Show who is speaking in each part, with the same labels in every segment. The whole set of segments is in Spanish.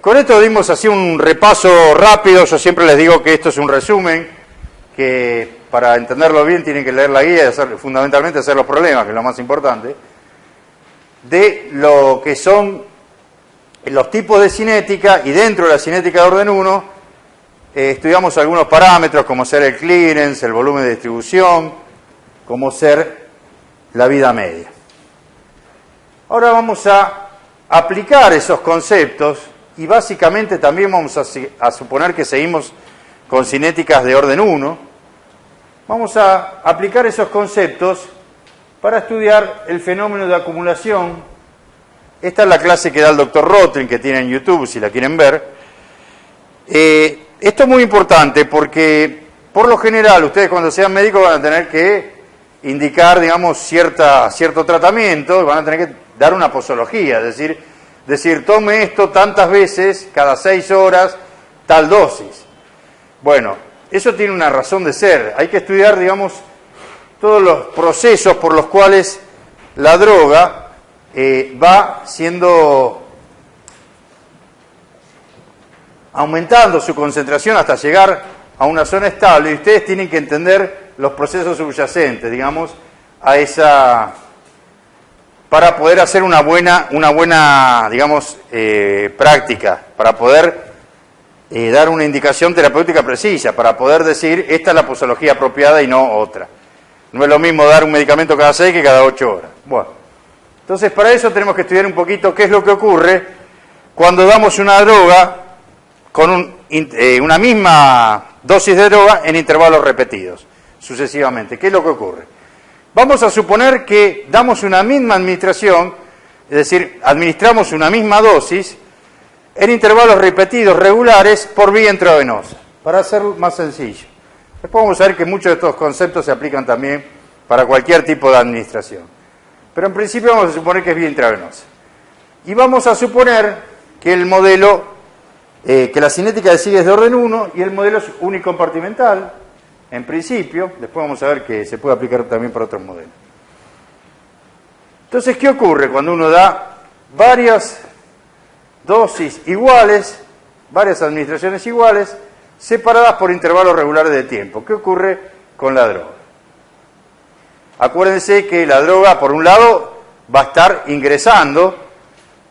Speaker 1: Con esto dimos así un repaso rápido. Yo siempre les digo que esto es un resumen, que para entenderlo bien tienen que leer la guía y fundamentalmente hacer los problemas, que es lo más importante, de lo que son los tipos de cinética, y dentro de la cinética de orden 1 estudiamos algunos parámetros como ser el clearance, el volumen de distribución, como ser la vida media. Ahora vamos a aplicar esos conceptos y básicamente también vamos a suponer que seguimos con cinéticas de orden 1. Vamos a aplicar esos conceptos para estudiar el fenómeno de acumulación. Esta es la clase que da el doctor Rotring, que tiene en YouTube, si la quieren ver. Esto es muy importante porque, por lo general, ustedes cuando sean médicos van a tener que indicar, digamos, cierto tratamiento, van a tener que dar una posología, es decir, tome esto tantas veces, cada 6 horas, tal dosis. Bueno, eso tiene una razón de ser. Hay que estudiar, digamos, todos los procesos por los cuales la droga va siendo aumentando su concentración hasta llegar a una zona estable, y ustedes tienen que entender los procesos subyacentes, digamos, a esa, para poder hacer una buena, digamos, práctica, para poder dar una indicación terapéutica precisa, para poder decir, esta es la posología apropiada y no otra. No es lo mismo dar un medicamento cada 6 que cada 8 horas. Bueno, entonces para eso tenemos que estudiar un poquito qué es lo que ocurre cuando damos una droga con una misma dosis de droga en intervalos repetidos, sucesivamente. ¿Qué es lo que ocurre? Vamos a suponer que damos una misma administración, es decir, administramos una misma dosis en intervalos repetidos regulares por vía intravenosa, para hacerlo más sencillo. Después vamos a ver que muchos de estos conceptos se aplican también para cualquier tipo de administración. Pero en principio vamos a suponer que es vía intravenosa. Y vamos a suponer que el modelo, que la cinética de Sigue es de orden 1 y el modelo es unicompartimental, en principio. Después vamos a ver que se puede aplicar también para otros modelos. Entonces, ¿qué ocurre cuando uno da varias dosis iguales, varias administraciones iguales, separadas por intervalos regulares de tiempo? ¿Qué ocurre con la droga? Acuérdense que la droga, por un lado, va a estar ingresando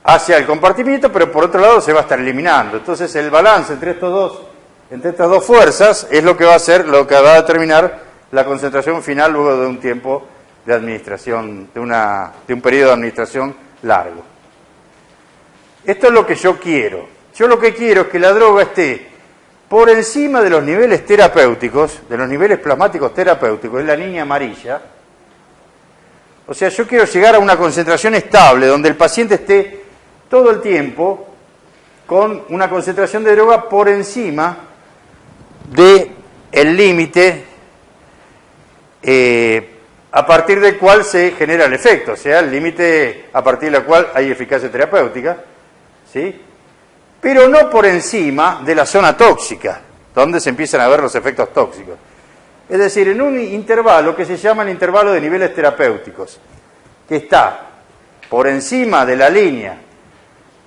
Speaker 1: hacia el compartimiento, pero por otro lado se va a estar eliminando. Entonces el balance entre estas dos fuerzas es lo que va a ser, lo que va a determinar la concentración final luego de un tiempo de administración, de un periodo de administración largo. Esto es lo que yo quiero. Yo lo que quiero es que la droga esté por encima de los niveles terapéuticos, de los niveles plasmáticos terapéuticos, es la línea amarilla. O sea, yo quiero llegar a una concentración estable, donde el paciente esté todo el tiempo con una concentración de droga por encima del límite a partir del cual se genera el efecto, o sea, el límite a partir del cual hay eficacia terapéutica, ¿sí? Pero no por encima de la zona tóxica, donde se empiezan a ver los efectos tóxicos. Es decir, en un intervalo que se llama el intervalo de niveles terapéuticos, que está por encima de la línea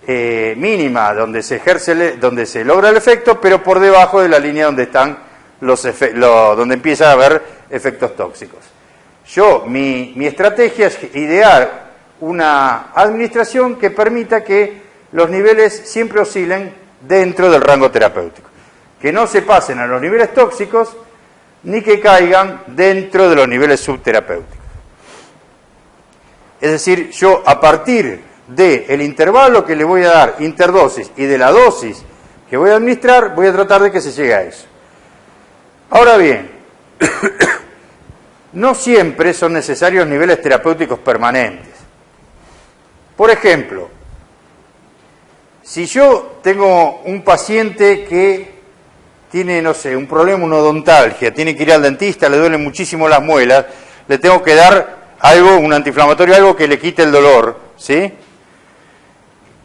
Speaker 1: mínima donde se logra el efecto, pero por debajo de la línea donde están donde empieza a haber efectos tóxicos. Mi estrategia es idear una administración que permita que los niveles siempre oscilen dentro del rango terapéutico, que no se pasen a los niveles tóxicos ni que caigan dentro de los niveles subterapéuticos. Es decir, yo a partir del intervalo que le voy a dar interdosis y de la dosis que voy a administrar, voy a tratar de que se llegue a eso. Ahora bien, no siempre son necesarios niveles terapéuticos permanentes. Por ejemplo, si yo tengo un paciente que tiene, no sé, un problema, una odontalgia, tiene que ir al dentista, le duelen muchísimo las muelas, le tengo que dar algo, un antiinflamatorio, algo que le quite el dolor, ¿sí?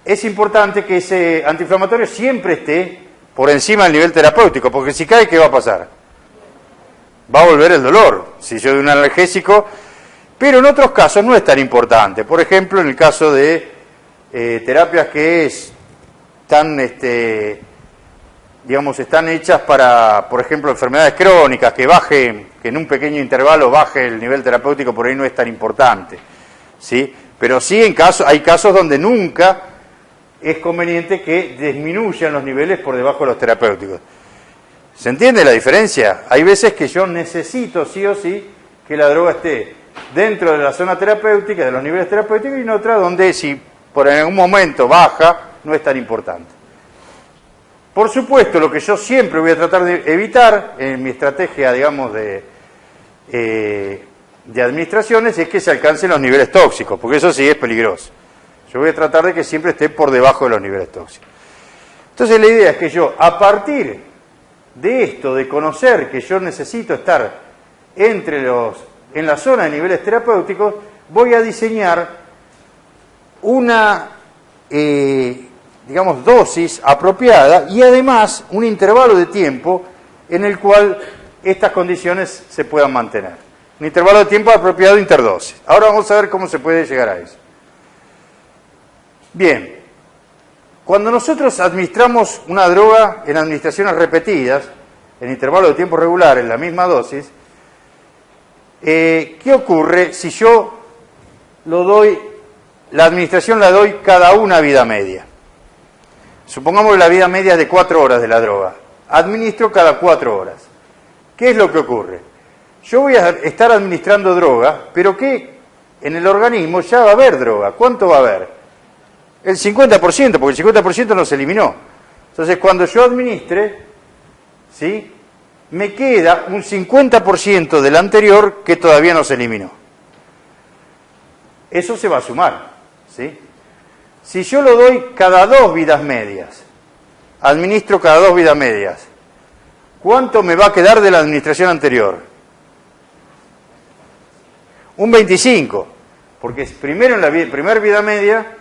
Speaker 1: Es importante que ese antiinflamatorio siempre esté por encima del nivel terapéutico, porque si cae, ¿qué va a pasar? Va a volver el dolor, si yo doy un analgésico, pero en otros casos no es tan importante. Por ejemplo, en el caso de terapias que digamos, están hechas para, por ejemplo, enfermedades crónicas, que en un pequeño intervalo baje el nivel terapéutico, por ahí no es tan importante, ¿sí? Pero sí hay casos donde nunca es conveniente que disminuyan los niveles por debajo de los terapéuticos. ¿Se entiende la diferencia? Hay veces que yo necesito sí o sí que la droga esté dentro de la zona terapéutica, de los niveles terapéuticos, y en otra donde si por algún momento baja, no es tan importante. Por supuesto, lo que yo siempre voy a tratar de evitar en mi estrategia, digamos, de administraciones, es que se alcancen los niveles tóxicos, porque eso sí es peligroso. Yo voy a tratar de que siempre esté por debajo de los niveles tóxicos. Entonces la idea es que yo, a partir de esto, de conocer que yo necesito estar en la zona de niveles terapéuticos, voy a diseñar una, digamos, dosis apropiada y además un intervalo de tiempo en el cual estas condiciones se puedan mantener. Un intervalo de tiempo apropiado interdosis. Ahora vamos a ver cómo se puede llegar a eso. Bien, cuando nosotros administramos una droga en administraciones repetidas, en intervalo de tiempo regular, en la misma dosis, ¿qué ocurre si yo la administración la doy cada una vida media? Supongamos que la vida media es de 4 horas de la droga. Administro cada 4 horas. ¿Qué es lo que ocurre? Yo voy a estar administrando droga, pero que en el organismo ya va a haber droga. ¿Cuánto va a haber? El 50%, porque el 50% no se eliminó. Entonces, cuando yo administre, ¿sí?, me queda un 50% del anterior que todavía no se eliminó. Eso se va a sumar, ¿sí? Si yo lo doy cada 2 vidas medias, administro cada 2 vidas medias, ¿cuánto me va a quedar de la administración anterior? Un 25, porque primero en la primera vida media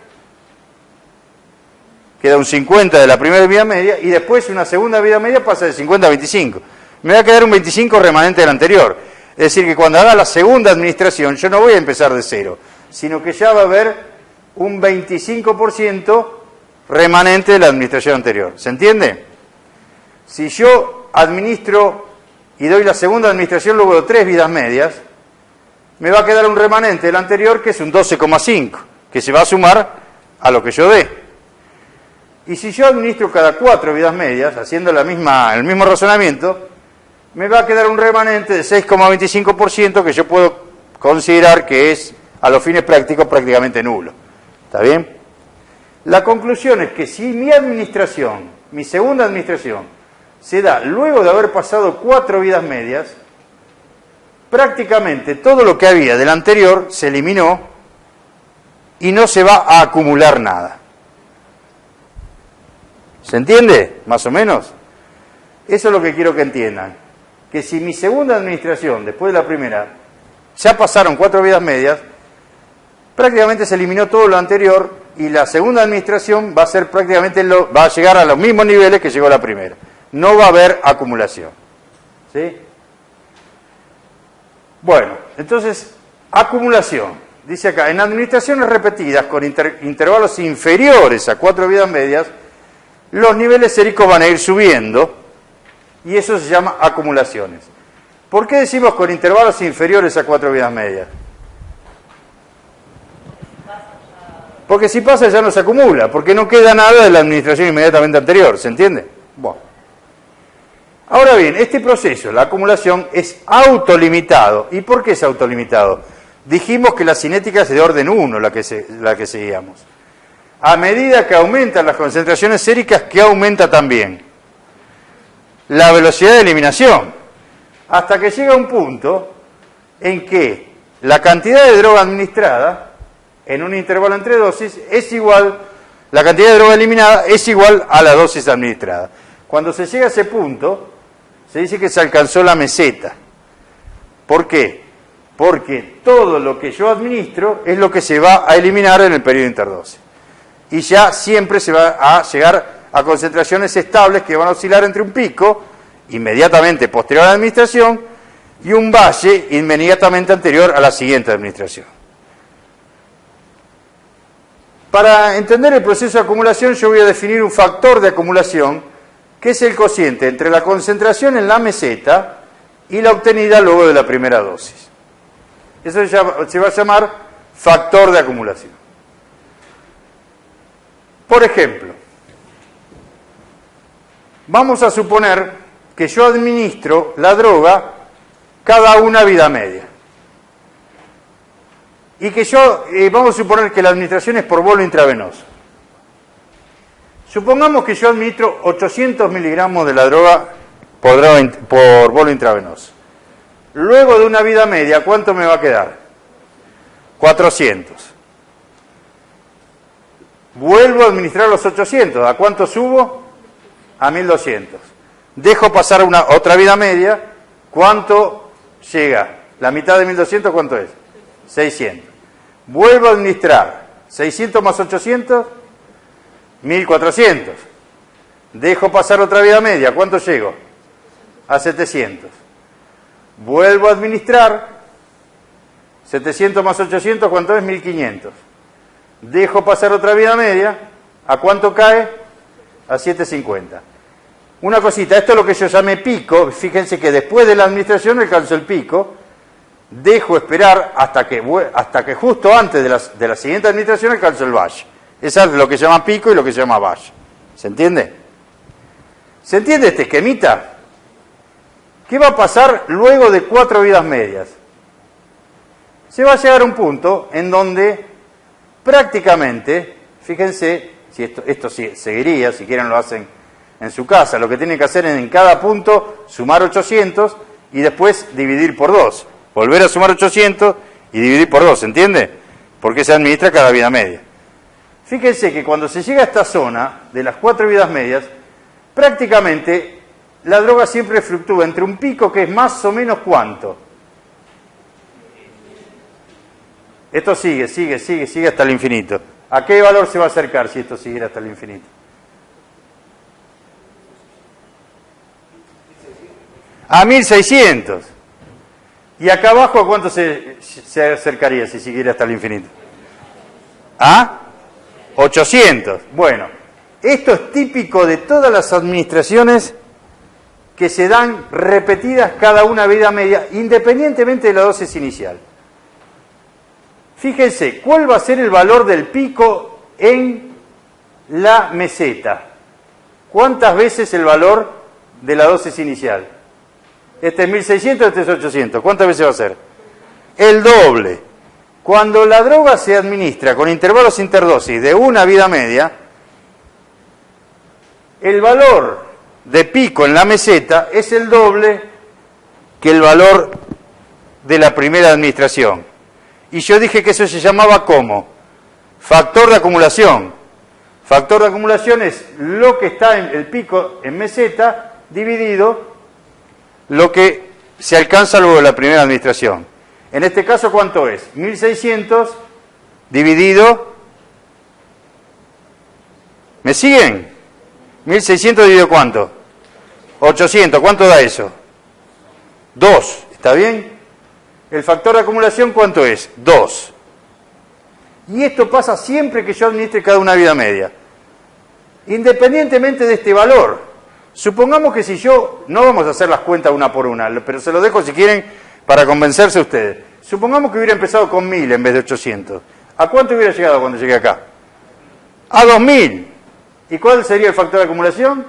Speaker 1: queda un 50 de la primera vida media y después una segunda vida media pasa de 50 a 25. Me va a quedar un 25 remanente del anterior. Es decir, que cuando haga la segunda administración yo no voy a empezar de cero, sino que ya va a haber un 25% remanente de la administración anterior. ¿Se entiende? Si yo administro y doy la segunda administración luego de 3 vidas medias, me va a quedar un remanente del anterior que es un 12,5, que se va a sumar a lo que yo dé. Y si yo administro cada 4 vidas medias, haciendo el mismo razonamiento, me va a quedar un remanente de 6,25% que yo puedo considerar que es, a los fines prácticos, prácticamente nulo. ¿Está bien? La conclusión es que si mi segunda administración, se da luego de haber pasado 4 vidas medias, prácticamente todo lo que había del anterior se eliminó y no se va a acumular nada. ¿Se entiende? ¿Más o menos? Eso es lo que quiero que entiendan. Que si mi segunda administración, después de la primera, ya pasaron 4 vidas medias, prácticamente se eliminó todo lo anterior y la segunda administración va a llegar a los mismos niveles que llegó la primera. No va a haber acumulación. ¿Sí? Bueno, entonces, acumulación. Dice acá, en administraciones repetidas con intervalos inferiores a 4 vidas medias, los niveles séricos van a ir subiendo y eso se llama acumulaciones. ¿Por qué decimos con intervalos inferiores a 4 vidas medias? Porque si pasa ya no se acumula, porque no queda nada de la administración inmediatamente anterior, ¿se entiende? Bueno. Ahora bien, este proceso, la acumulación, es autolimitado. ¿Y por qué es autolimitado? Dijimos que la cinética es de orden 1, la que seguíamos. A medida que aumentan las concentraciones séricas, ¿qué aumenta también? La velocidad de eliminación. Hasta que llega un punto en que la cantidad de droga administrada en un intervalo entre dosis es igual, la cantidad de droga eliminada es igual a la dosis administrada. Cuando se llega a ese punto, se dice que se alcanzó la meseta. ¿Por qué? Porque todo lo que yo administro es lo que se va a eliminar en el periodo interdosis. Y ya siempre se va a llegar a concentraciones estables que van a oscilar entre un pico inmediatamente posterior a la administración y un valle inmediatamente anterior a la siguiente administración. Para entender el proceso de acumulación yo voy a definir un factor de acumulación que es el cociente entre la concentración en la meseta y la obtenida luego de la primera dosis. Eso se va a llamar factor de acumulación. Por ejemplo, vamos a suponer que yo administro la droga cada una vida media. Y que vamos a suponer que la administración es por bolo intravenoso. Supongamos que yo administro 800 miligramos de la droga por bolo intravenoso. Luego de una vida media, ¿cuánto me va a quedar? 400. Vuelvo a administrar los 800. ¿A cuánto subo? A 1200. Dejo pasar otra vida media. ¿Cuánto llega? La mitad de 1200, ¿cuánto es? 600. Vuelvo a administrar 600 más 800, 1400. Dejo pasar otra vida media. ¿Cuánto llego? A 700. Vuelvo a administrar 700 más 800, ¿cuánto es? 1500. Dejo pasar otra vida media. ¿A cuánto cae? A 750. Una cosita, esto es lo que yo llamé pico. Fíjense que después de la administración alcanzo el pico. Dejo esperar hasta que justo antes de la siguiente administración alcanzo el valle. Eso es lo que se llama pico y lo que se llama valle. ¿Se entiende? ¿Se entiende este esquemita? ¿Qué va a pasar luego de 4 vidas medias? Se va a llegar a un punto en donde prácticamente, fíjense, si esto seguiría, si quieren lo hacen en su casa, lo que tienen que hacer es en cada punto sumar 800 y después dividir por 2. Volver a sumar 800 y dividir por 2, ¿se entiende? Porque se administra cada vida media. Fíjense que cuando se llega a esta zona de las 4 vidas medias, prácticamente la droga siempre fluctúa entre un pico que es más o menos ¿cuánto? Esto sigue hasta el infinito. ¿A qué valor se va a acercar si esto siguiera hasta el infinito? A 1600. ¿Y acá abajo a cuánto se acercaría si siguiera hasta el infinito? ¿A? 800. Bueno, esto es típico de todas las administraciones que se dan repetidas cada una vida media, independientemente de la dosis inicial. Fíjense, ¿cuál va a ser el valor del pico en la meseta? ¿Cuántas veces el valor de la dosis inicial? Este es 1600, este es 800. ¿Cuántas veces va a ser? El doble. Cuando la droga se administra con intervalos interdosis de una vida media, el valor de pico en la meseta es el doble que el valor de la primera administración. Y yo dije que eso se llamaba ¿cómo? Factor de acumulación. Factor de acumulación es lo que está en el pico en meseta dividido lo que se alcanza luego de la primera administración. En este caso, ¿cuánto es? 1600 dividido... ¿Me siguen? 1600 dividido ¿cuánto? 800. ¿Cuánto da eso? 2. ¿Está bien? El factor de acumulación, ¿cuánto es? 2. Y esto pasa siempre que yo administre cada una vida media. Independientemente de este valor. Supongamos que si yo, no vamos a hacer las cuentas una por una, pero se lo dejo si quieren para convencerse ustedes. Supongamos que hubiera empezado con 1000 en vez de 800. ¿A cuánto hubiera llegado cuando llegué acá? A 2000. ¿Y cuál sería el factor de acumulación?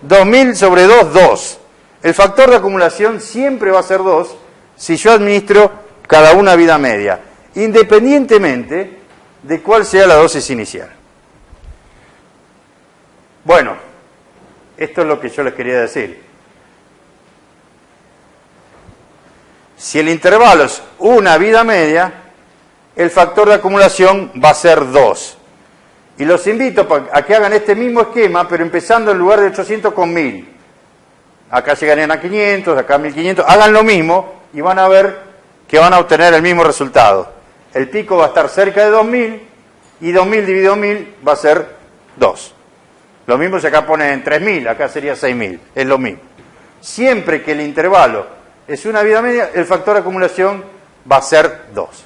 Speaker 1: 2000 sobre 2, 2. El factor de acumulación siempre va a ser 2 si yo administro cada una vida media, independientemente de cuál sea la dosis inicial. Bueno, esto es lo que yo les quería decir. Si el intervalo es una vida media, el factor de acumulación va a ser 2. Y los invito a que hagan este mismo esquema, pero empezando en lugar de 800 con 1000. Acá llegarían a 500, acá a 1500. Hagan lo mismo y van a ver que van a obtener el mismo resultado. El pico va a estar cerca de 2000 y 2000 dividido 1000 va a ser 2. Lo mismo si acá ponen 3000, acá sería 6000. Es lo mismo. Siempre que el intervalo es una vida media, el factor de acumulación va a ser 2.